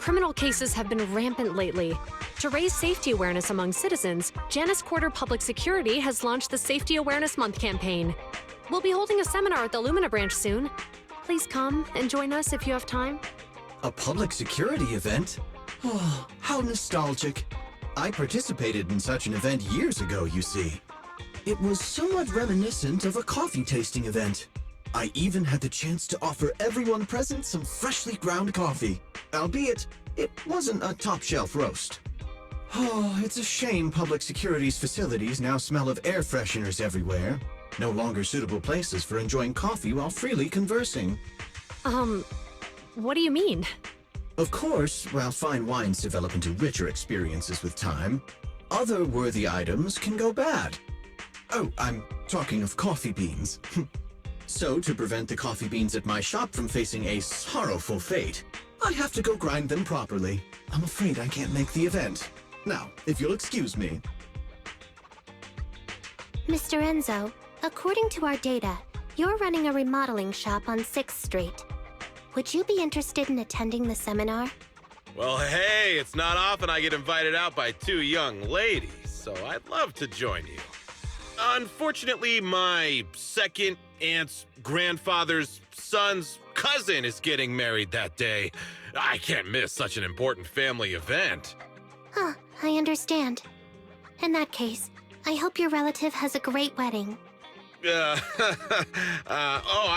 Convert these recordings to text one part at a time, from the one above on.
criminal cases have been rampant lately. To raise safety awareness among citizens, Janus Quarter Public Security has launched the Safety Awareness Month campaign. We'll be holding a seminar at the Lumina branch soon. Please come and join us if you have time. A public security event? Oh, how nostalgic. I participated in such an event years ago, you see. It was somewhat reminiscent of a coffee tasting event. I even had the chance to offer everyone present some freshly ground coffee, albeit it wasn't a top-shelf roast. Oh, it's a shame public security's facilities now smell of air fresheners everywhere. No longer suitable places for enjoying coffee while freely conversing. What do you mean? Of course, while fine wines develop into richer experiences with time, other worthy items can go bad. Oh, I'm talking of coffee beans. So, to prevent the coffee beans at my shop from facing a sorrowful fate, I have to go grind them properly. I'm afraid I can't make the event. Now, if you'll excuse me. Mr. Enzo, according to our data, you're running a remodeling shop on 6th Street. Would you be interested in attending the seminar? Well, hey, it's not often I get invited out by two young ladies, so I'd love to join you. Unfortunately, my second aunt's grandfather's son's cousin is getting married that day. I can't miss such an important family event. Huh, I understand. In that case, I hope your relative has a great wedding. I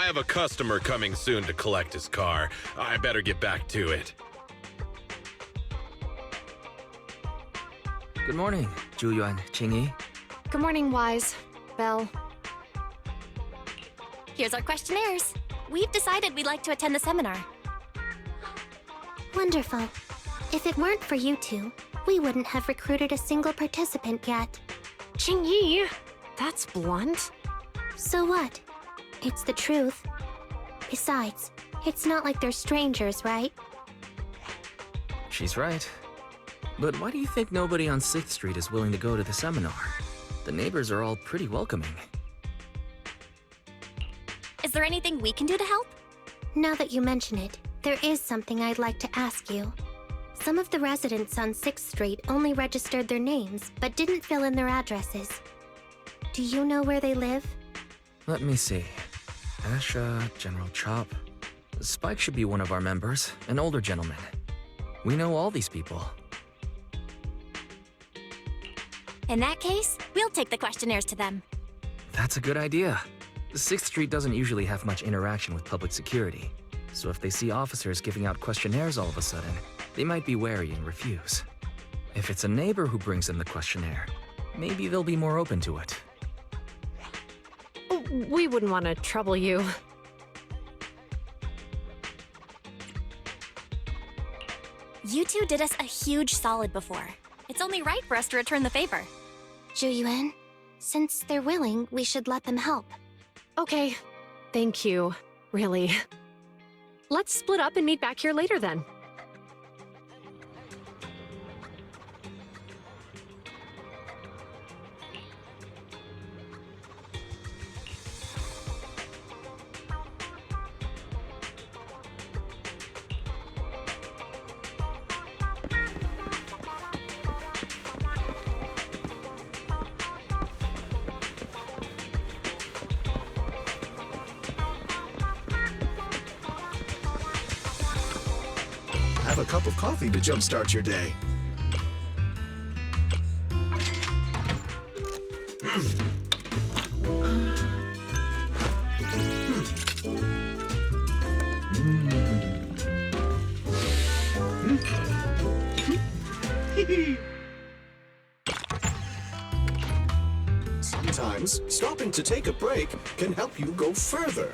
have a customer coming soon to collect his car. I better get back to it. Good morning, Zhu-Yuan, Qingyi. Good morning, Wise. Belle. Here's our questionnaires. We've decided we'd like to attend the seminar. Wonderful. If it weren't for you two, we wouldn't have recruited a single participant yet. Qingyi! That's blunt. So what? It's the truth. Besides, it's not like they're strangers, right? She's right. But why do you think nobody on 6th Street is willing to go to the seminar? The neighbors are all pretty welcoming. Is there anything we can do to help? Now that you mention it, there is something I'd like to ask you. Some of the residents on 6th Street only registered their names, but didn't fill in their addresses. Do you know where they live? Let me see. Asha, General Chop. Spike should be one of our members, an older gentleman. We know all these people. In that case, we'll take the questionnaires to them. That's a good idea. 6th Street doesn't usually have much interaction with public security, so if they see officers giving out questionnaires all of a sudden, they might be wary and refuse. If it's a neighbor who brings in the questionnaire, maybe they'll be more open to it. We wouldn't want to trouble you. You two did us a huge solid before. It's only right for us to return the favor. Zhu-Yuan, since they're willing, we should let them help. Okay. Thank you. Really. Let's split up and meet back here later then. Have a cup of coffee to jumpstart your day. Sometimes, stopping to take a break can help you go further.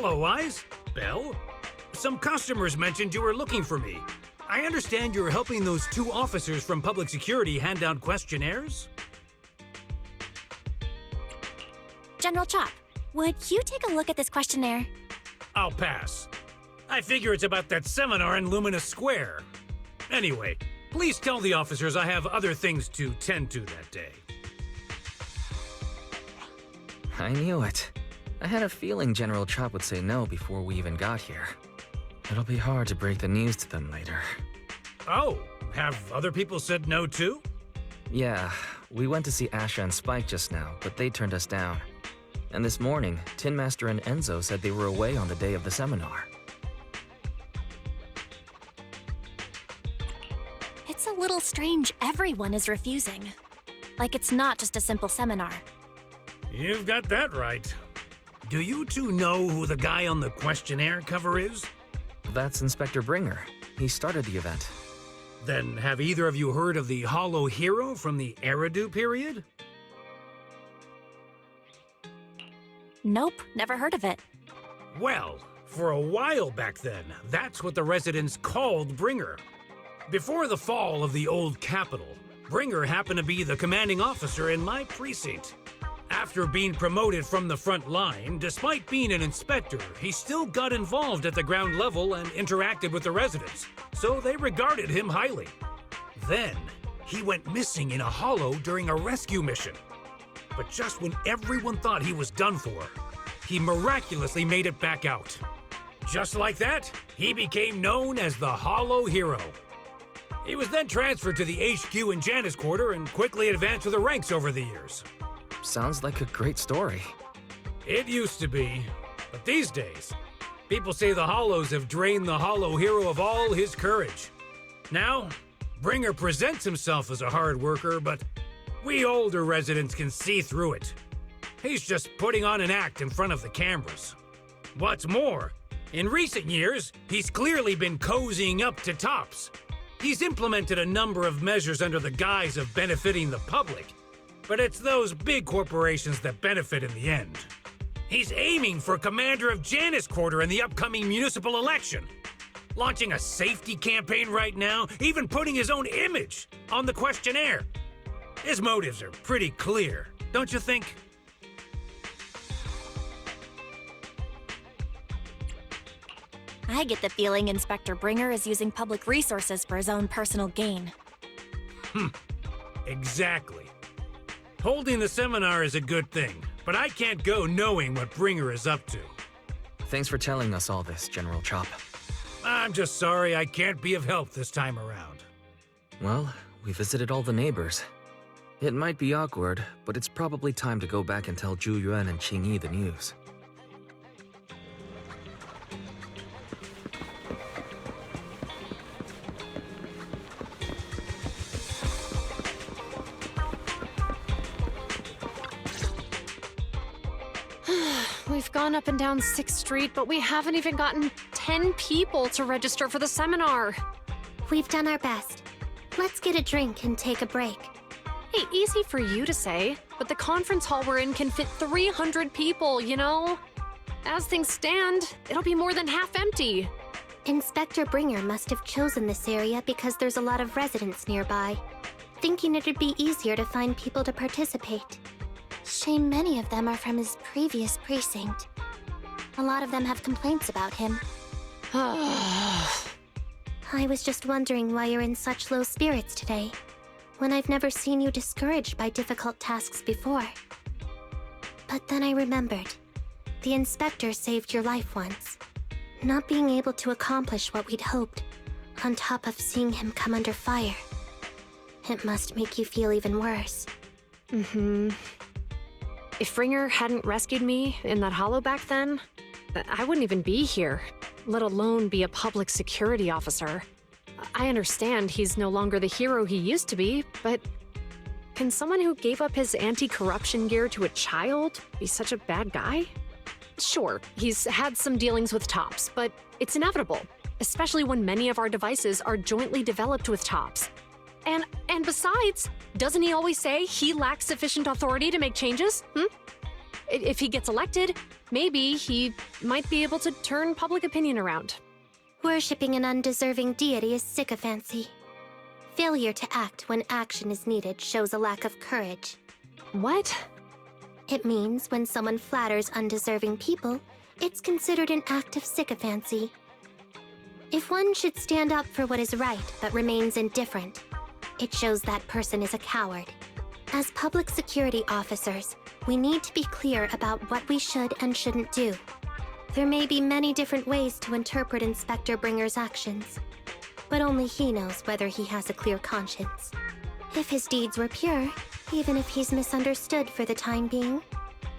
Hello, Wise. Belle? Some customers mentioned you were looking for me. I understand you're helping those two officers from public security hand out questionnaires? General Chop, would you take a look at this questionnaire? I'll pass. I figure it's about that seminar in Luminous Square. Anyway, please tell the officers I have other things to tend to that day. I knew it. I had a feeling General Chop would say no before we even got here. It'll be hard to break the news to them later. Oh, have other people said no too? Yeah, we went to see Asha and Spike just now, but they turned us down. And this morning, Tin Master and Enzo said they were away on the day of the seminar. It's a little strange everyone is refusing. Like it's not just a simple seminar. You've got that right. Do you two know who the guy on the questionnaire cover is? That's Inspector Bringer. He started the event. Then have either of you heard of the Hollow Hero from the Eridu period? Nope, never heard of it. Well, for a while back then, that's what the residents called Bringer. Before the fall of the old capital, Bringer happened to be the commanding officer in my precinct. After being promoted from the front line, despite being an inspector, he still got involved at the ground level and interacted with the residents, so they regarded him highly. Then, he went missing in a hollow during a rescue mission. But just when everyone thought he was done for, he miraculously made it back out. Just like that, he became known as the Hollow Hero. He was then transferred to the HQ in Janus Quarter and quickly advanced to the ranks over the years. Sounds like a great story. It used to be, but these days, people say the Hollows have drained the Hollow Hero of all his courage. Now, Bringer presents himself as a hard worker, but we older residents can see through it. He's just putting on an act in front of the cameras. What's more, in recent years, he's clearly been cozying up to tops. He's implemented a number of measures under the guise of benefiting the public, but it's those big corporations that benefit in the end. He's aiming for commander of Janus Quarter in the upcoming municipal election, launching a safety campaign right now, even putting his own image on the questionnaire. His motives are pretty clear, don't you think? I get the feeling Inspector Bringer is using public resources for his own personal gain. Exactly. Holding the seminar is a good thing, but I can't go knowing what Bringer is up to. Thanks for telling us all this, General Chop. I'm just sorry I can't be of help this time around. Well, we visited all the neighbors. It might be awkward, but it's probably time to go back and tell Zhu Yuan and Qing Yi the news. We've gone up and down 6th Street, but we haven't even gotten 10 people to register for the seminar. We've done our best. Let's get a drink and take a break. Hey, easy for you to say, but the conference hall we're in can fit 300 people, you know? As things stand, it'll be more than half empty. Inspector Bringer must have chosen this area because there's a lot of residents nearby, thinking it'd be easier to find people to participate. Shame many of them are from his previous precinct. A lot of them have complaints about him. I was just wondering why you're in such low spirits today, when I've never seen you discouraged by difficult tasks before. But then I remembered. The inspector saved your life once. Not being able to accomplish what we'd hoped, on top of seeing him come under fire. It must make you feel even worse. If Ringer hadn't rescued me in that hollow back then, I wouldn't even be here, let alone be a public security officer. I understand he's no longer the hero he used to be, but can someone who gave up his anti-corruption gear to a child be such a bad guy? Sure, he's had some dealings with Tops, but it's inevitable, especially when many of our devices are jointly developed with Tops. And besides, doesn't he always say he lacks sufficient authority to make changes? If he gets elected, maybe he might be able to turn public opinion around. Worshipping an undeserving deity is sycophancy. Failure to act when action is needed shows a lack of courage. What? It means when someone flatters undeserving people, it's considered an act of sycophancy. If one should stand up for what is right but remains indifferent, it shows that person is a coward. As public security officers, we need to be clear about what we should and shouldn't do. There may be many different ways to interpret Inspector Bringer's actions, but only he knows whether he has a clear conscience. If his deeds were pure, even if he's misunderstood for the time being,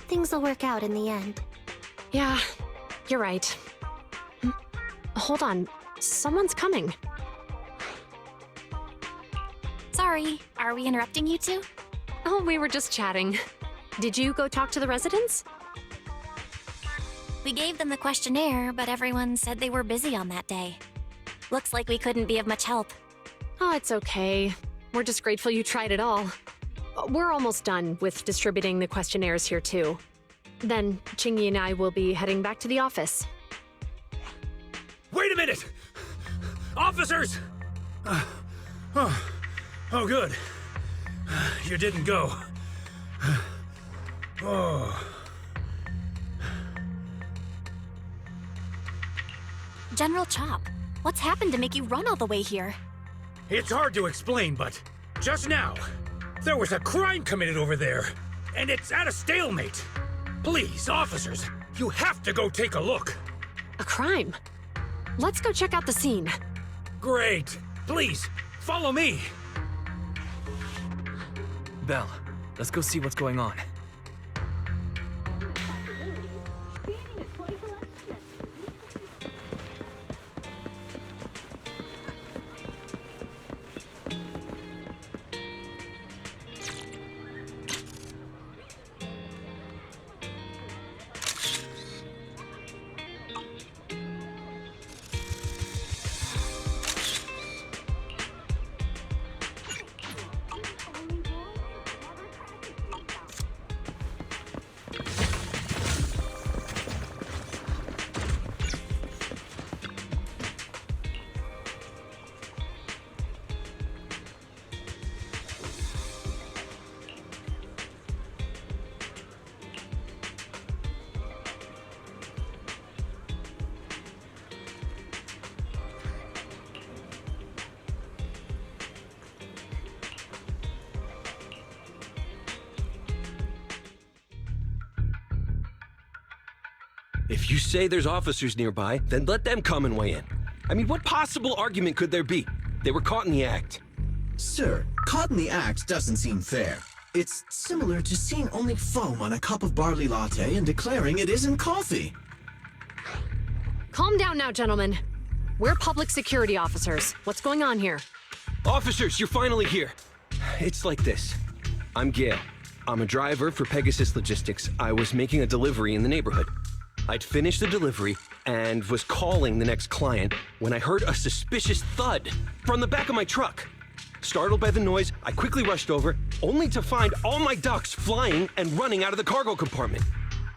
things will work out in the end. Yeah, you're right. Hold on, someone's coming. Sorry, are we interrupting you two? Oh, we were just chatting. Did you go talk to the residents? We gave them the questionnaire, but everyone said they were busy on that day. Looks like we couldn't be of much help. Oh, it's okay. We're just grateful you tried it all. We're almost done with distributing the questionnaires here, too. Then, Chingy and I will be heading back to the office. Wait a minute! Officers! Oh, good. You didn't go. Oh. General Chop, what's happened to make you run all the way here? It's hard to explain, but just now, there was a crime committed over there, and it's at a stalemate. Please, officers, you have to go take a look. A crime? Let's go check out the scene. Great. Please, follow me. Belle, let's go see what's going on. If you say there's officers nearby, then let them come and weigh in. I mean, what possible argument could there be? They were caught in the act. Sir, caught in the act doesn't seem fair. It's similar to seeing only foam on a cup of barley latte and declaring it isn't coffee. Calm down now, gentlemen. We're public security officers. What's going on here? Officers, you're finally here. It's like this. I'm Gale. I'm a driver for Pegasus Logistics. I was making a delivery in the neighborhood. I'd finished the delivery and was calling the next client when I heard a suspicious thud from the back of my truck. Startled by the noise, I quickly rushed over, only to find all my ducks flying and running out of the cargo compartment.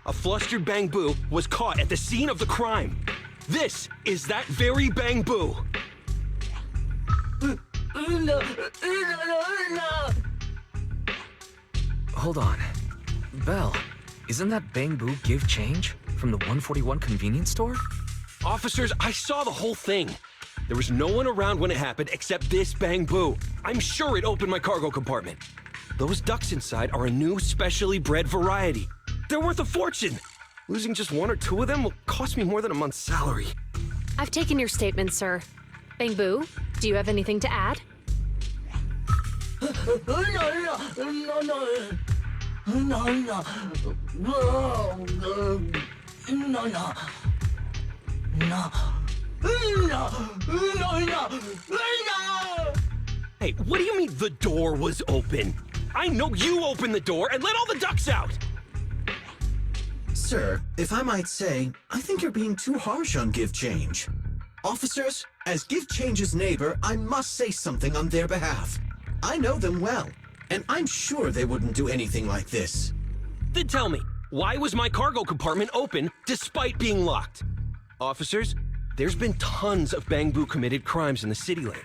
A flustered Bang Boo was caught at the scene of the crime. This is that very Bang Boo. Hold on. Belle, isn't that Bang Boo give change from the 141 convenience store? Officers, I saw the whole thing. There was no one around when it happened except this Bang Boo. I'm sure it opened my cargo compartment. Those ducks inside are a new specially bred variety. They're worth a fortune. Losing just one or two of them will cost me more than a month's salary. I've taken your statement, sir. Bang Boo, do you have anything to add? Hey, what do you mean the door was open? I know you opened the door and let all the ducks out! Sir, if I might say, I think you're being too harsh on Give Change. Officers, as Give Change's neighbor, I must say something on their behalf. I know them well, and I'm sure they wouldn't do anything like this. Then tell me, why was my cargo compartment open despite being locked? Officers, there's been tons of Bangbu committed crimes in the city lately.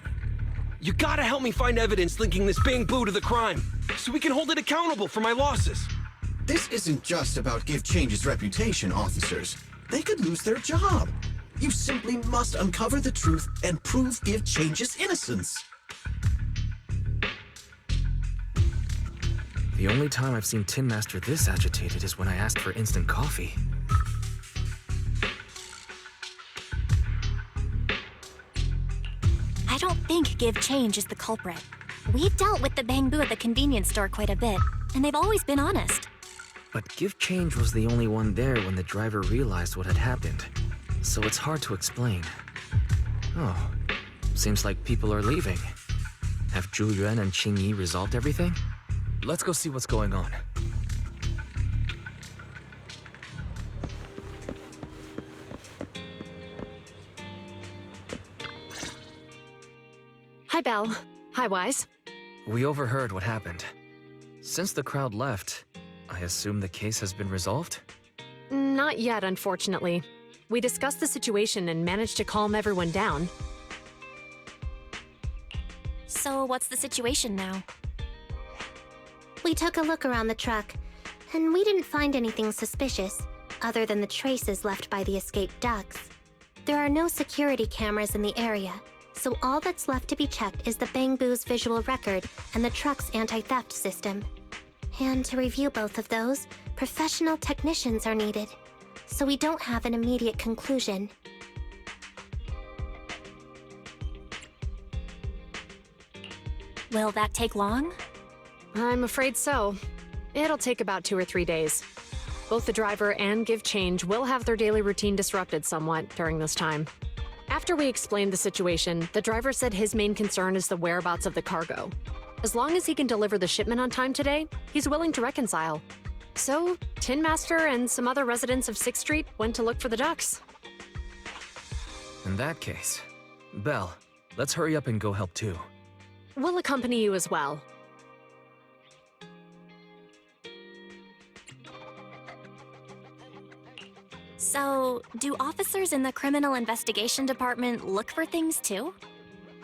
You gotta help me find evidence linking this Bangbu to the crime, so we can hold it accountable for my losses. This isn't just about Give Change's reputation, officers. They could lose their job. You simply must uncover the truth and prove Give Change's innocence. The only time I've seen Tin Master this agitated is when I asked for instant coffee. I don't think Give Change is the culprit. We've dealt with the Bangbu at the convenience store quite a bit, and they've always been honest. But Give Change was the only one there when the driver realized what had happened, so it's hard to explain. Oh, seems like people are leaving. Have Zhu Yuan and Qing Yi resolved everything? Let's go see what's going on. Hi, Belle. Hi, Wise. We overheard what happened. Since the crowd left, I assume the case has been resolved? Not yet, unfortunately. We discussed the situation and managed to calm everyone down. So what's the situation now? We took a look around the truck, and we didn't find anything suspicious, other than the traces left by the escaped ducks. There are no security cameras in the area, so all that's left to be checked is the Bangbu's visual record and the truck's anti-theft system. And to review both of those, professional technicians are needed, so we don't have an immediate conclusion. Will that take long? I'm afraid so. It'll take about 2 or 3 days. Both the driver and Give Change will have their daily routine disrupted somewhat during this time. After we explained the situation, the driver said his main concern is the whereabouts of the cargo. As long as he can deliver the shipment on time today, he's willing to reconcile. So, Tin Master and some other residents of 6th Street went to look for the ducks. In that case, Belle, let's hurry up and go help too. We'll accompany you as well. So, do officers in the Criminal Investigation Department look for things too?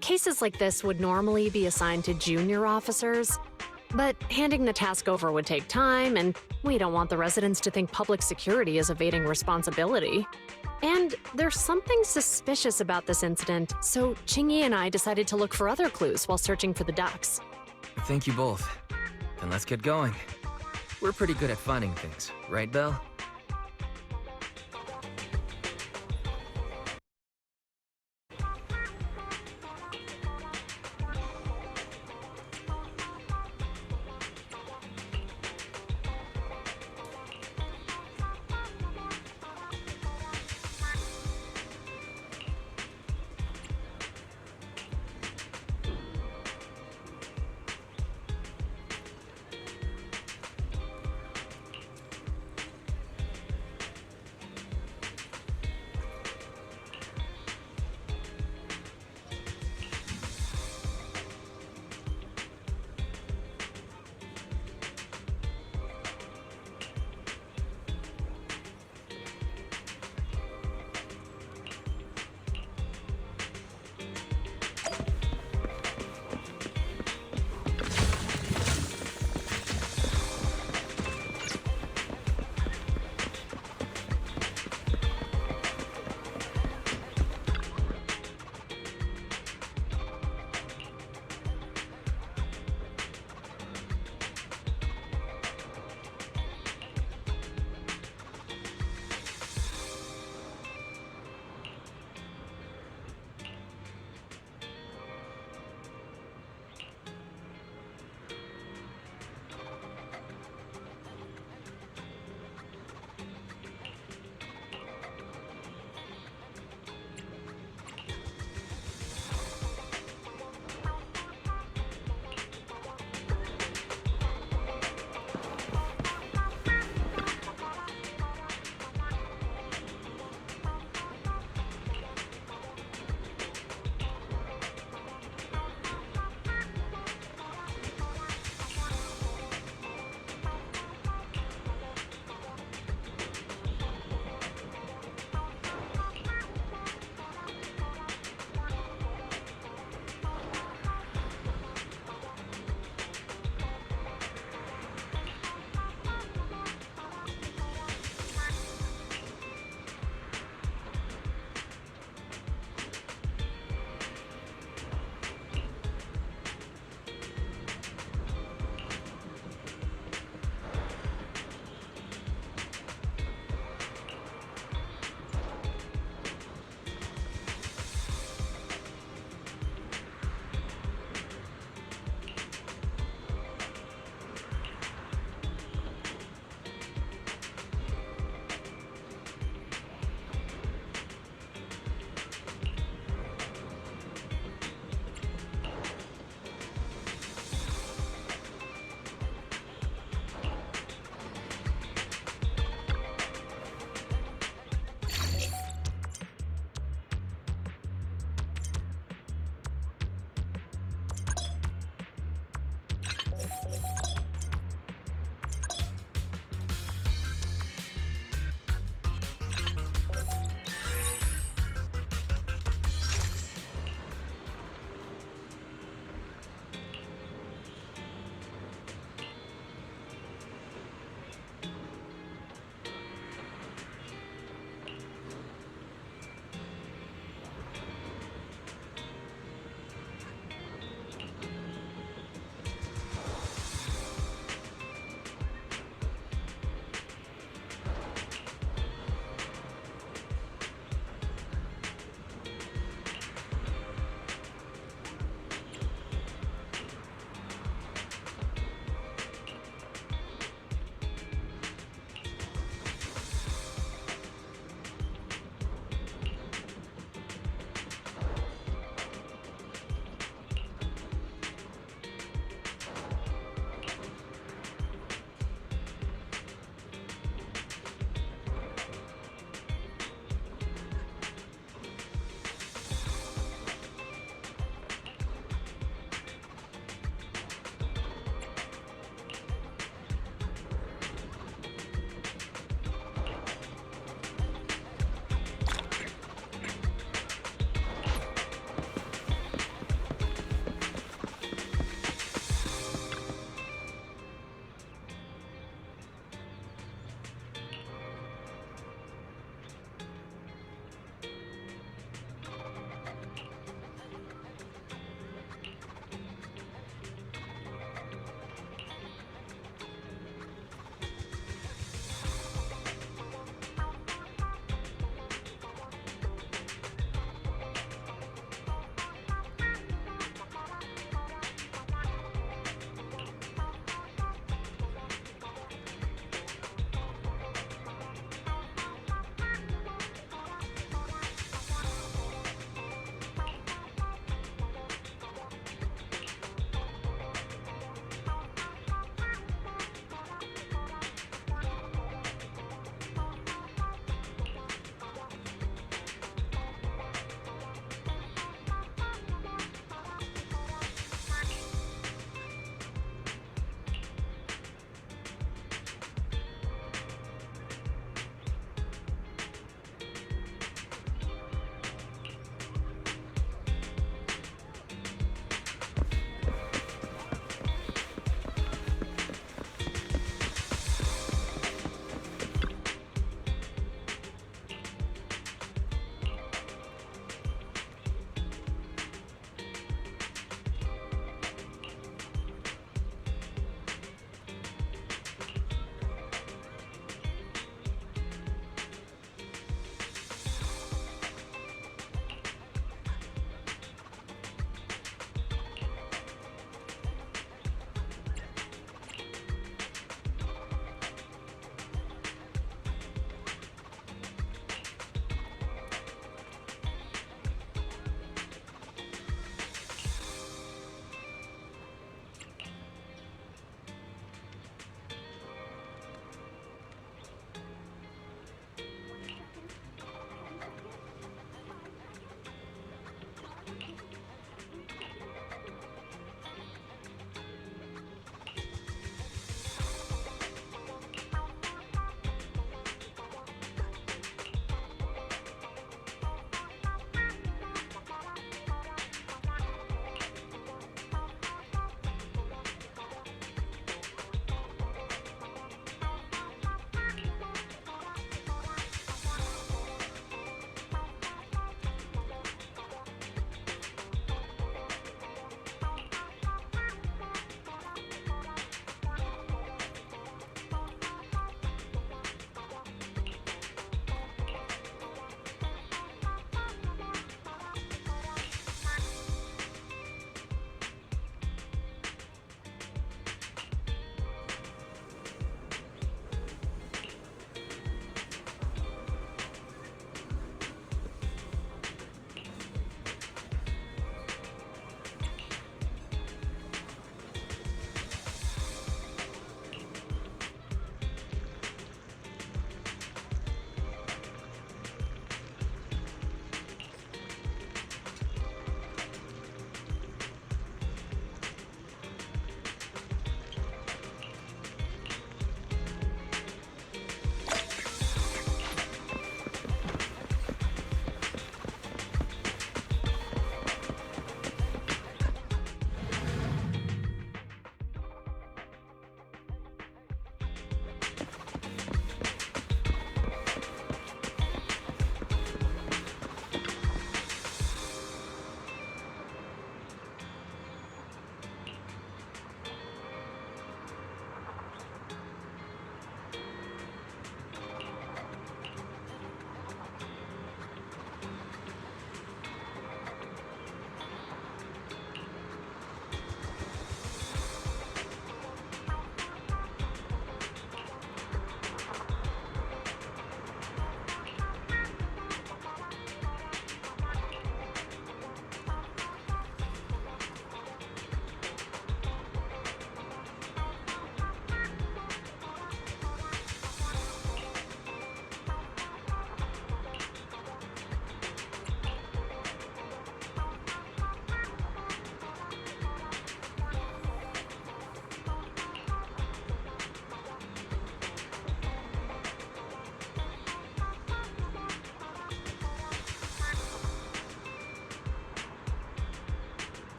Cases like this would normally be assigned to junior officers, but handing the task over would take time, and we don't want the residents to think public security is evading responsibility. And there's something suspicious about this incident, so Qingyi and I decided to look for other clues while searching for the ducks. Thank you both. Then let's get going. We're pretty good at finding things, right, Belle?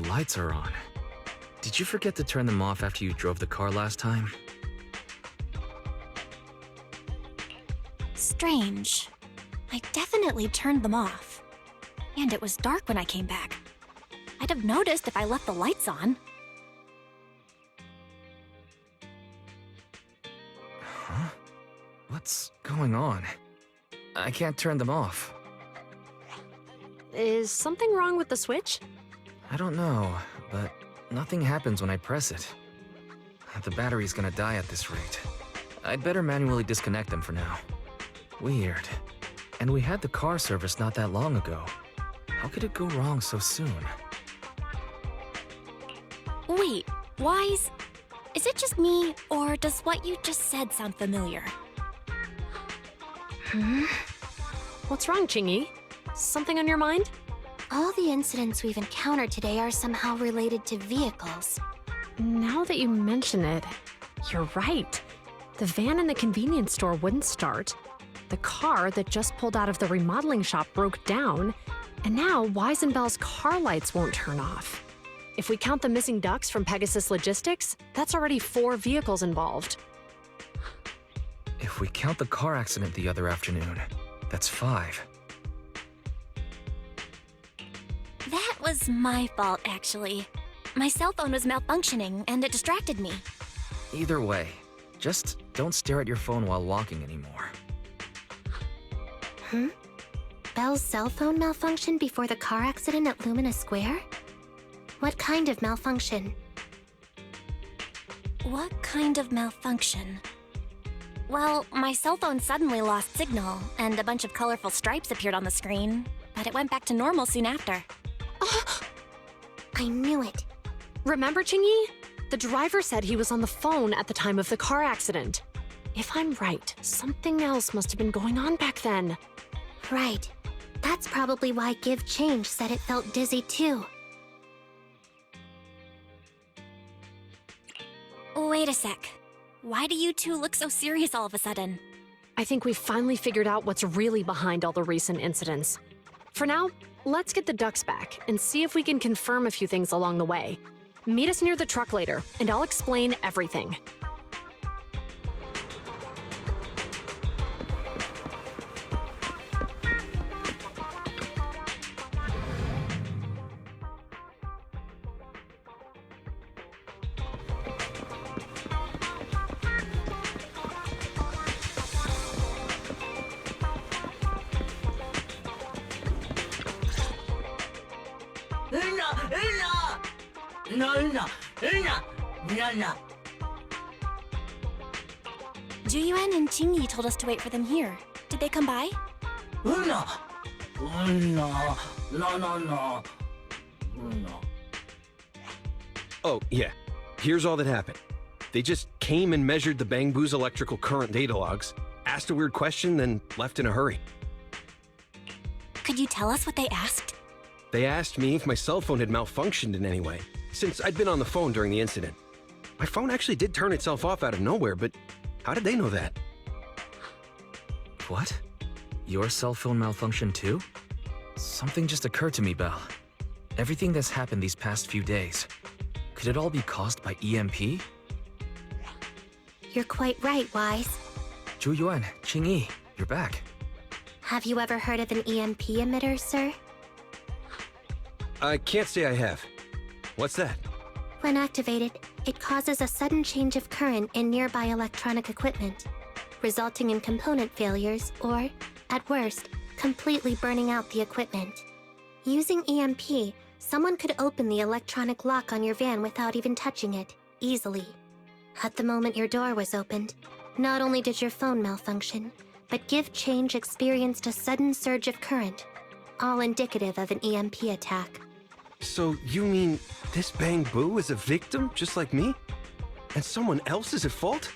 lights are on. Did you forget to turn them off after you drove the car last time? Strange. I definitely turned them off. And it was dark when I came back. I'd have noticed if I left the lights on. Huh? What's going on? I can't turn them off. Is something wrong with the switch? I don't know, but nothing happens when I press it. The battery's gonna die at this rate. I'd better manually disconnect them for now. Weird. And we had the car service not that long ago. How could it go wrong so soon? Wait, Wise? Is it just me, or does what you just said sound familiar? What's wrong, Chingy? Something on your mind? All the incidents we've encountered today are somehow related to vehicles. Now that you mention it, you're right. The van in the convenience store wouldn't start. The car that just pulled out of the remodeling shop broke down. And now Wise and Bell's car lights won't turn off. If we count the missing ducks from Pegasus Logistics, that's already 4 vehicles involved. If we count the car accident the other afternoon, that's 5. That was my fault, actually. My cell phone was malfunctioning, and it distracted me. Either way, just don't stare at your phone while walking anymore. Bell's cell phone malfunctioned before the car accident at Lumina Square? What kind of malfunction? What kind of malfunction? Well, my cell phone suddenly lost signal, and a bunch of colorful stripes appeared on the screen, but it went back to normal soon after. I knew it. Remember, Chingy? The driver said he was on the phone at the time of the car accident. If I'm right, something else must have been going on back then. Right. That's probably why Give Change said it felt dizzy too. Wait a sec. Why do you two look so serious all of a sudden? I think we finally figured out what's really behind all the recent incidents. For now, let's get the ducks back and see if we can confirm a few things along the way. Meet us near the truck later, and I'll explain everything. Juyuan and Chingy told us to wait for them here. Did they come by? Oh, yeah. Here's all that happened. They just came and measured the Bangbu's electrical current data logs, asked a weird question, then left in a hurry. Could you tell us what they asked? They asked me if my cell phone had malfunctioned in any way, since I'd been on the phone during the incident. My phone actually did turn itself off out of nowhere, but how did they know that? What? Your cell phone malfunctioned too? Something just occurred to me, Belle. Everything that's happened these past few days, could it all be caused by EMP? You're quite right, Wise. Juyuan, Qingyi, you're back. Have you ever heard of an EMP emitter, sir? I can't say I have. What's that? When activated, it causes a sudden change of current in nearby electronic equipment, resulting in component failures or, at worst, completely burning out the equipment. Using EMP, someone could open the electronic lock on your van without even touching it, easily. At the moment your door was opened, not only did your phone malfunction, but Give Change experienced a sudden surge of current, all indicative of an EMP attack. So you mean this Bangbu is a victim just like me? And someone else is at fault?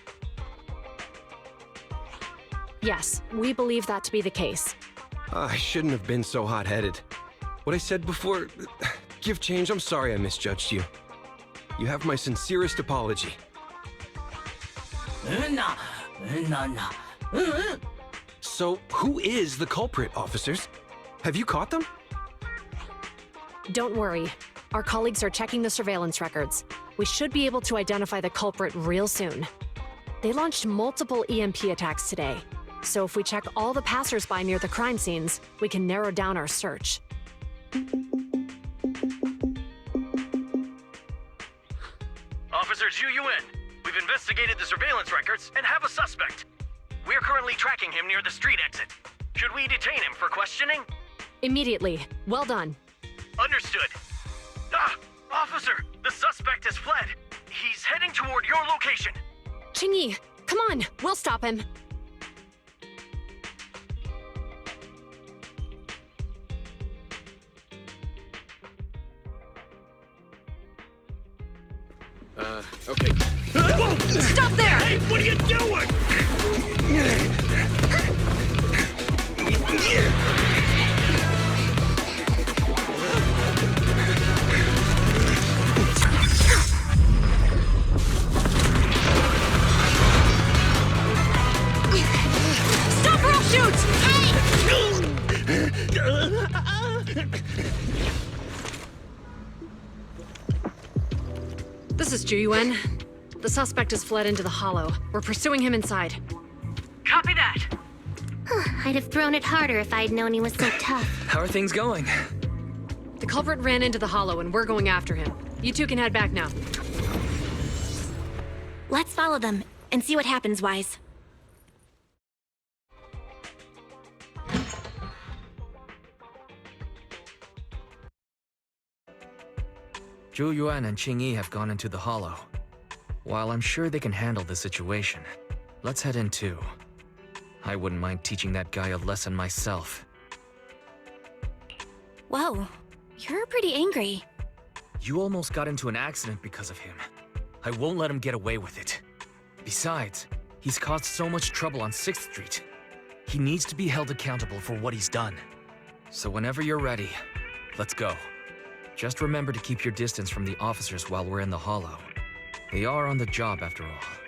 Yes, we believe that to be the case. I shouldn't have been so hot-headed. What I said before... Give Change, I'm sorry I misjudged you. You have my sincerest apology. So, who is the culprit, officers? Have you caught them? Don't worry. Our colleagues are checking the surveillance records. We should be able to identify the culprit real soon. They launched multiple EMP attacks today, so if we check all the passersby near the crime scenes, we can narrow down our search. Officer Zhu Yuan, we've investigated the surveillance records and have a suspect. We are currently tracking him near the street exit. Should we detain him for questioning? Immediately. Well done. Understood. Officer, the suspect has fled. He's heading toward your location. Qingyi, come on, we'll stop him. Okay. Stop there! Hey, what are you doing? Stop or I'll shoot! This is Zhu Yuan. The suspect has fled into the hollow. We're pursuing him inside. Copy that. I'd have thrown it harder if I'd known he was so tough. How are things going? The culprit ran into the hollow and we're going after him. You two can head back now. Let's follow them and see what happens, Wise. Zhu Yuan and Qingyi have gone into the hollow. While I'm sure they can handle the situation, let's head in too. I wouldn't mind teaching that guy a lesson myself. Whoa, you're pretty angry. You almost got into an accident because of him. I won't let him get away with it. Besides, he's caused so much trouble on 6th Street. He needs to be held accountable for what he's done. So whenever you're ready, let's go. Just remember to keep your distance from the officers while we're in the hollow. They are on the job after all.